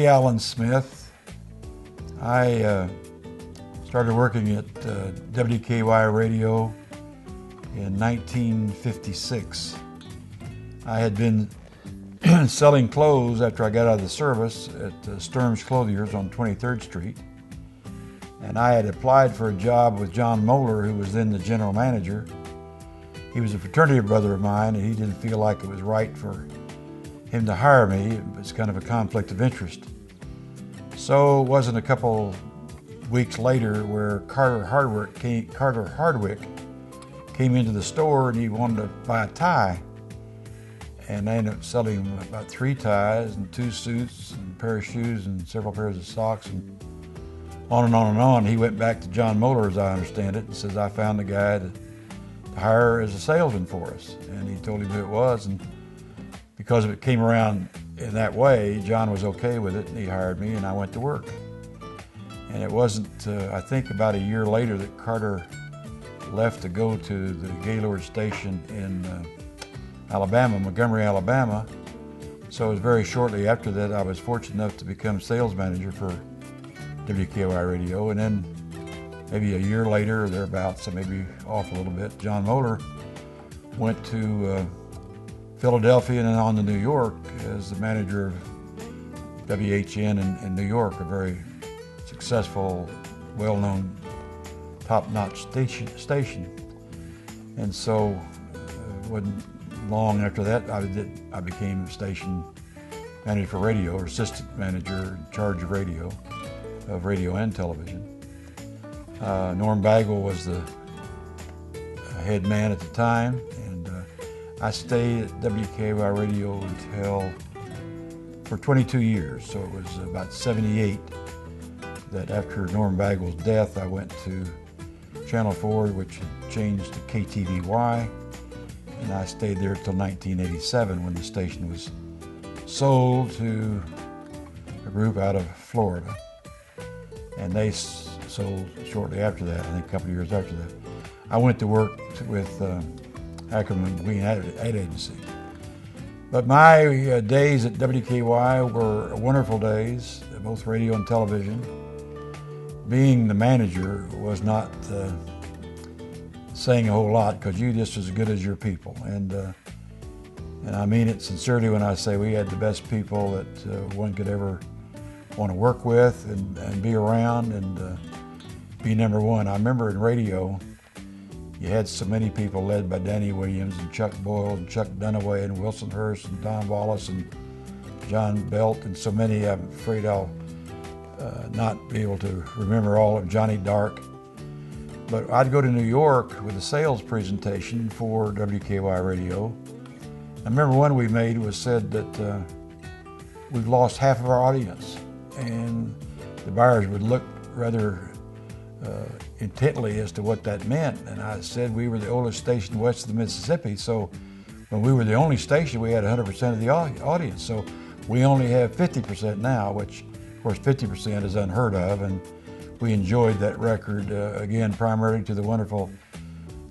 Allan Smith. I started working at WKY Radio in 1956. I had been selling clothes after I got out of the service at Sturm's Clothiers on 23rd Street. And I had applied for a job with John Moeller, who was then the general manager. He was a fraternity brother of mine, and he didn't feel like it was right for him to hire me. It was kind of a conflict of interest. So it wasn't a couple weeks later where Carter Hardwick came into the store and he wanted to buy a tie. And I ended up selling him about 3 ties and 2 suits and a pair of shoes and several pairs of socks and on and on and on. He went back to John Moeller, as I understand it, and says, I found a guy to hire as a salesman for us. And he told him who it was, and because it came around in that way, John was okay with it, and he hired me, and I went to work. And it wasn't, I think about a year later, that Carter left to go to the Gaylord station in Alabama, Montgomery, Alabama. So it was very shortly after that I was fortunate enough to become sales manager for WKY Radio, and then maybe a year later or thereabouts, so maybe off a little bit, John Moeller went to Philadelphia and then on to New York as the manager of WHN in New York, a very successful, well-known, top-notch station. And so it wasn't long after that I became station manager for radio, or assistant manager in charge of radio and television. Norm Bagwell was the head man at the time, and I stayed at WKY Radio for 22 years. So it was about 78 that after Norm Bagwell's death, I went to Channel 4, which had changed to KTVY, and I stayed there until 1987 when the station was sold to a group out of Florida. And they sold shortly after that, I think a couple of years after that. I went to work with Ackerman Green Ad Agency. But my days at WKY were wonderful days, both radio and television. Being the manager was not saying a whole lot, because you're just as good as your people. And I mean it sincerely when I say we had the best people that one could ever want to work with and be around and be number one. I remember in radio, you had so many people led by Danny Williams and Chuck Boyle and Chuck Dunaway and Wilson Hurst and Don Wallace and John Belt and so many. I'm afraid I'll not be able to remember all of Johnny Dark. But I'd go to New York with a sales presentation for WKY Radio. I remember one we made said that we've lost half of our audience. And the buyers would look rather intently as to what that meant. And I said we were the oldest station west of the Mississippi, so when we were the only station, we had 100% of the audience. So we only have 50% now, which of course 50% is unheard of, and we enjoyed that record, again, primarily to the wonderful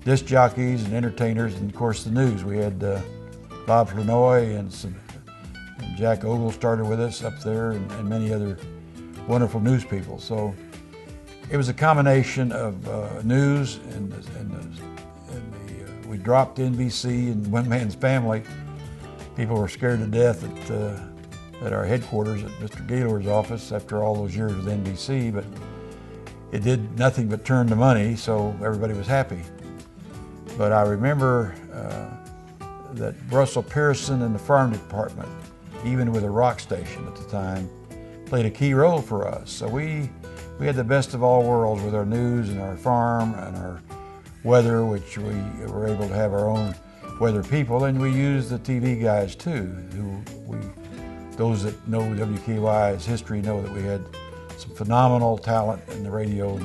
disc jockeys and entertainers, and of course the news. We had Bob Flanoy and Jack Ogle started with us up there, and many other wonderful news people. So it was a combination of news and we dropped NBC and One Man's Family. People were scared to death at our headquarters at Mr. Gaylord's office after all those years with NBC, but it did nothing but turn the money, so everybody was happy. But I remember that Russell Pearson and the farm department, even with a rock station at the time, played a key role for us. So we had the best of all worlds with our news and our farm and our weather, which we were able to have our own weather people, and we used the TV guys too, those that know WKY's history know that we had some phenomenal talent in the radio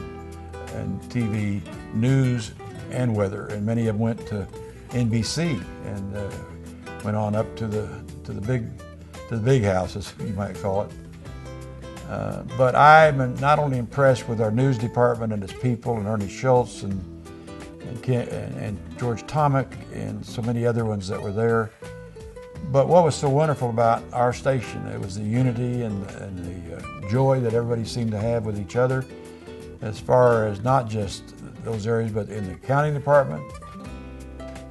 and TV news and weather, and many of them went to NBC and went on up to the big house, as you might call it. But I'm not only impressed with our news department and its people, and Ernie Schultz and George Tomic and so many other ones that were there, But what was so wonderful about our station, it was the unity and the joy that everybody seemed to have with each other, as far as not just those areas, but in the accounting department,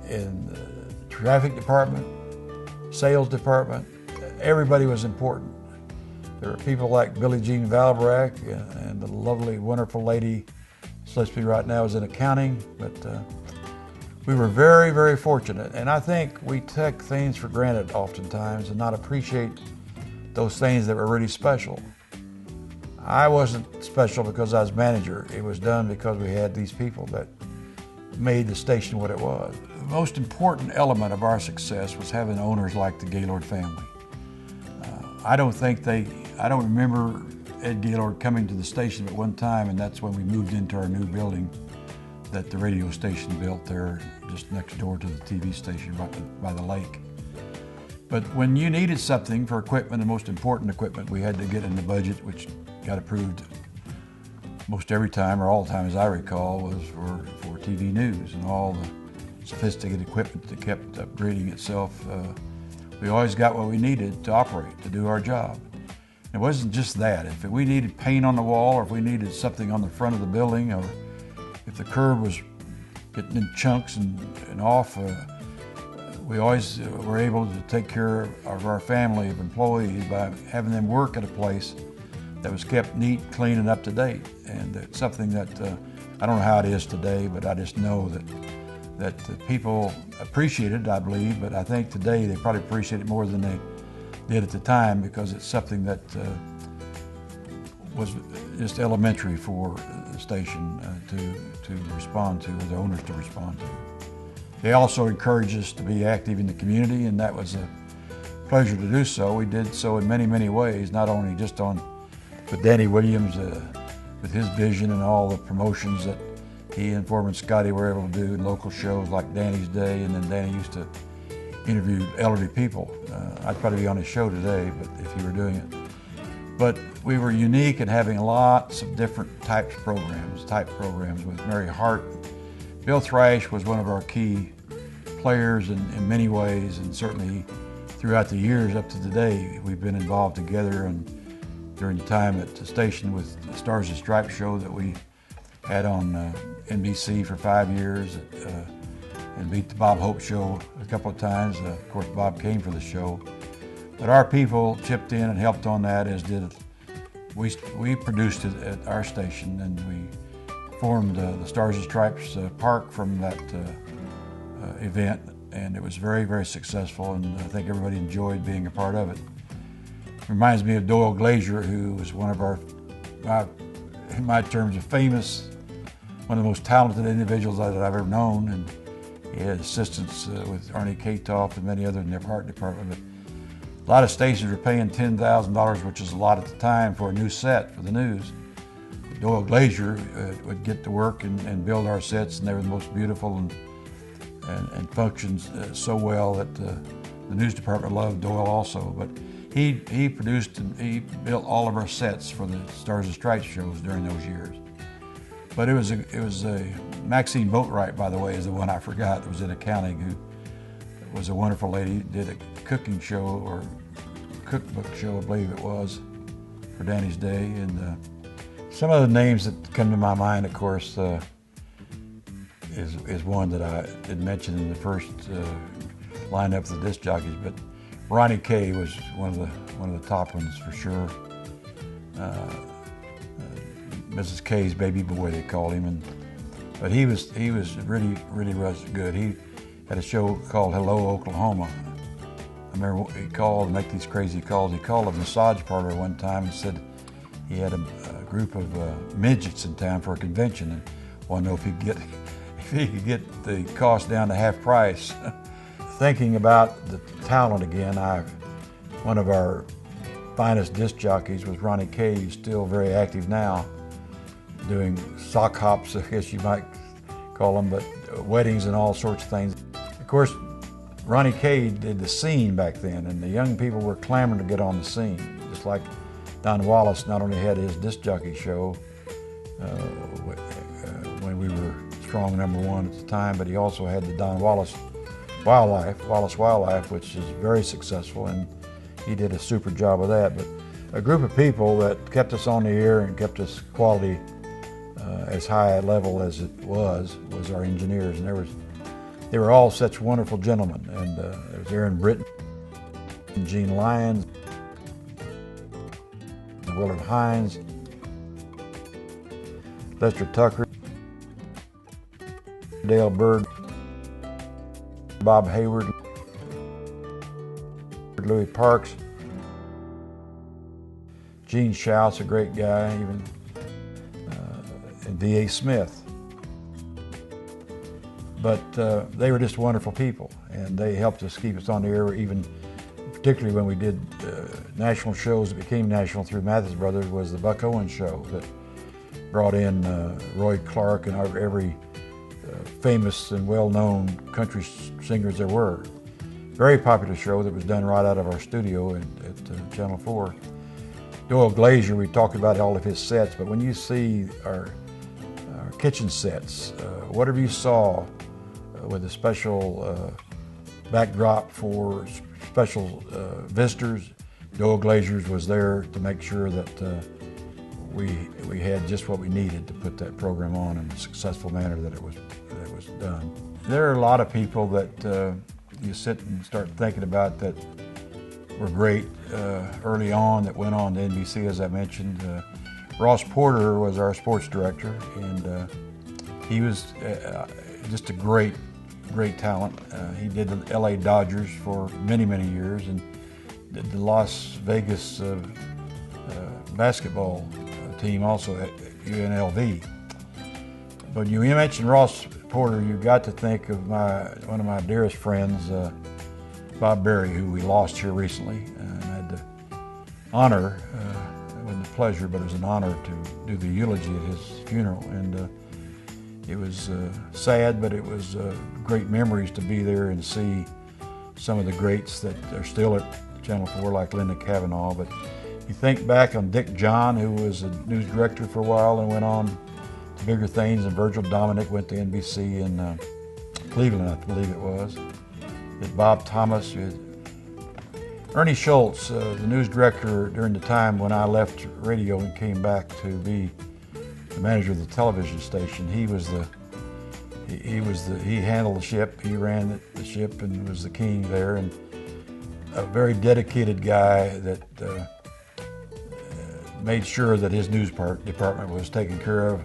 in the traffic department, sales department. Everybody was important. There were people like Billie Jean Valbrack and the lovely, wonderful lady Slipsby right now is in accounting, but we were very, very fortunate. And I think we take things for granted oftentimes and not appreciate those things that were really special. I wasn't special because I was manager. It was done because we had these people that made the station what it was. The most important element of our success was having owners like the Gaylord family. I don't remember Ed Gaylord coming to the station at one time, and that's when we moved into our new building that the radio station built there just next door to the TV station right by the lake. But when you needed something for equipment, the most important equipment we had to get in the budget, which got approved most every time, or all the time as I recall, was for TV news and all the sophisticated equipment that kept upgrading itself. We always got what we needed to operate, to do our job. It wasn't just that. If we needed paint on the wall, or if we needed something on the front of the building, or if the curb was getting in chunks and off, we always were able to take care of our family of employees by having them work at a place that was kept neat, clean, and up to date. And it's something that I don't know how it is today, but I just know that the people appreciate it, I believe, but I think today they probably appreciate it more than they did at the time, because it's something that was just elementary for the station to respond to, or the owners to respond to. They also encouraged us to be active in the community, and that was a pleasure to do so. We did so in many, many ways, not only just with Danny Williams, with his vision and all the promotions that he and Foreman Scotty were able to do in local shows like Danny's Day, and then Danny used to interview elderly people. I'd probably be on his show today, but if he were doing it. But we were unique in having lots of different type programs with Mary Hart. Bill Thrash was one of our key players in many ways, and certainly throughout the years up to today, we've been involved together. And during the time at the station with the Stars and Stripes show that we had on NBC for 5 years, and beat the Bob Hope show a couple of times. Of course, Bob came for the show. But our people chipped in and helped on that, as did we produced it at our station, and we formed the Stars and Stripes Park from that event, and it was very, very successful, and I think everybody enjoyed being a part of it. It reminds me of Doyle Glazier, who was one of our, in my terms, one of the most talented individuals that I've ever known, and he had assistants with Arnie Katoff and many others in their art department. But a lot of stations were paying $10,000, which is a lot at the time, for a new set for the news. Doyle Glazier would get to work and build our sets, and they were the most beautiful and functioned so well that the news department loved Doyle also. But he produced and he built all of our sets for the Stars and Stripes shows during those years. But it was a Maxine Boatwright, by the way, is the one I forgot, that was in accounting, who was a wonderful lady, did a cooking show, or cookbook show, I believe it was, for Danny's Day. And some of the names that come to my mind, of course, is one that I did mention in the first lineup of the disc jockeys, but Ronnie Kay was one of the top ones for sure. Mrs. Kay's baby boy, they called him, but he was really good. He had a show called Hello, Oklahoma. I remember he called and make these crazy calls. He called a massage parlor one time and said he had a group of midgets in town for a convention, and wanted to know if he could get the cost down to half price. Thinking about the talent again, one of our finest disc jockeys was Ronnie Kay, who's still very active now, doing sock hops, I guess you might call them, but weddings and all sorts of things. Of course, Ronnie Kay did the scene back then, and the young people were clamoring to get on the scene. Just like Don Wallace not only had his disc jockey show when we were strong #1 at the time, but he also had the Don Wallace Wallace Wildlife, which is very successful, and he did a super job of that. But a group of people that kept us on the air and kept us quality as high a level as it was our engineers, and they were all such wonderful gentlemen. And there was Aaron Britton, Gene Lyons, Willard Hines, Lester Tucker, Dale Bird, Bob Hayward, Louis Parks, Gene Schaus, a great guy, even, and D.A. Smith. But they were just wonderful people, and they helped us keep us on the air, even particularly when we did national shows that became national through Mathis Brothers. Was the Buck Owens show that brought in Roy Clark and every famous and well-known country singers there were. Very popular show that was done right out of our studio at Channel 4. Doyle Glazier, we talked about all of his sets, but when you see our kitchen sets, whatever you saw with a special backdrop for special visitors, Doyle Glazier's was there to make sure that we had just what we needed to put that program on in a successful manner that it was done. There are a lot of people that you sit and start thinking about that were great early on, that went on to NBC, as I mentioned. Ross Porter was our sports director, and he was just a great talent. He did the LA Dodgers for many years, and did the Las Vegas basketball team also at UNLV. But you mentioned Ross Porter, you got to think of one of my dearest friends, Bob Berry, who we lost here recently, and I had the honor, it wasn't a pleasure, but it was an honor to do the eulogy at his funeral. And it was sad, but it was great memories to be there and see some of the greats that are still at Channel 4, like Linda Cavanaugh. But you think back on Dick John, who was a news director for a while and went on to bigger things, and Virgil Dominic went to NBC in Cleveland, I believe it was. Bob Thomas, Ernie Schultz, the news director during the time when I left radio and came back to be the manager of the television station. He handled the ship. He ran the ship and was the king there, and a very dedicated guy that made sure that his news department was taken care of,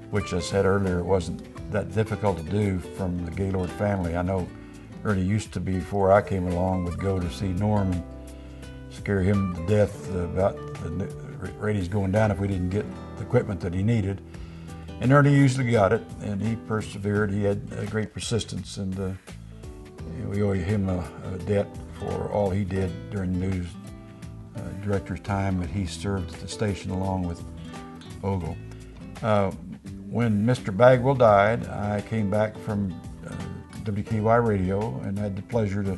which I said earlier, it wasn't that difficult to do from the Gaylord family. I know Ernie used to be, before I came along, would go to see Norm and scare him to death about the ratings going down if we didn't get the equipment that he needed. And Ernie usually got it, and he persevered. He had great persistence, and we owe him a debt for all he did during the news director's time that he served at the station along with Ogle. When Mr. Bagwell died, I came back from WKY Radio and had the pleasure to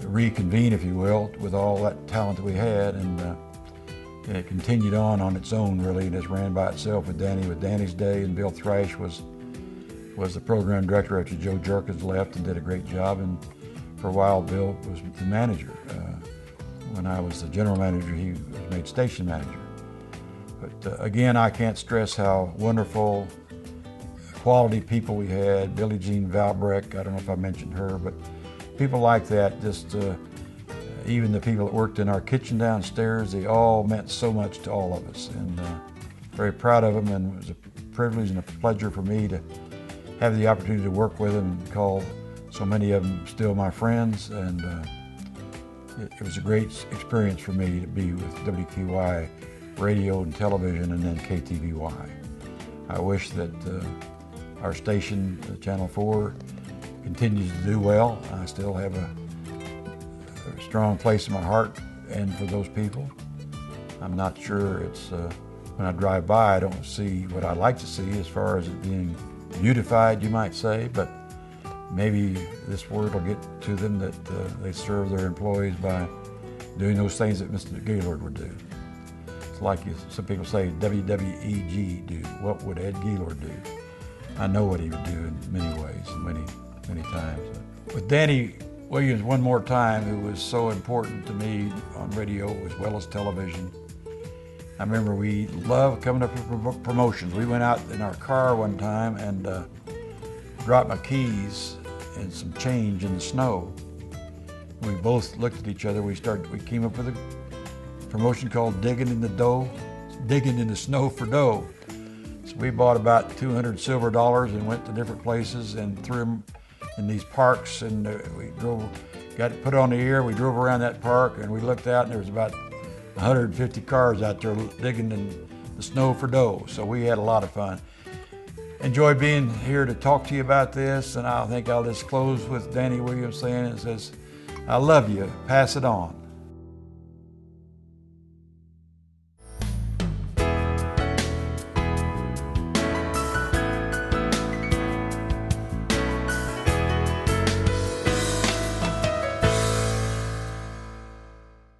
reconvene, if you will, with all that talent that we had, and it continued on its own, really, and just ran by itself with Danny's Day, and Bill Thrash was the program director after Joe Jerkins left and did a great job, and for a while Bill was the manager. When I was the general manager, he was made station manager. But again, I can't stress how wonderful, quality people we had. Billie Jean Valbrecht, I don't know if I mentioned her, but people like that, just even the people that worked in our kitchen downstairs, they all meant so much to all of us, and very proud of them, and it was a privilege and a pleasure for me to have the opportunity to work with them and call so many of them still my friends, and it was a great experience for me to be with WQY radio and television, and then KTVY. I wish that our station, Channel 4, continues to do well. I still have a strong place in my heart and for those people. I'm not sure it's, when I drive by, I don't see what I'd like to see as far as it being beautified, you might say, but maybe this word will get to them that they serve their employees by doing those things that Mr. Gaylord would do. It's like some people say, WWEG do. What would Ed Gaylord do? I know what he would do in many ways, many times. With Danny Williams one more time, who was so important to me on radio as well as television. I remember we loved coming up with promotions. We went out in our car one time and dropped my keys and some change in the snow. We both looked at each other. We came up with a promotion called digging in the snow for dough. So we bought about 200 silver dollars and went to different places and threw them in these parks, and got it put on the air. We drove around that park and we looked out and there was about 150 cars out there digging in the snow for dough. So we had a lot of fun. Enjoy being here to talk to you about this, and I think I'll just close with Danny Williams saying, it says, I love you, pass it on.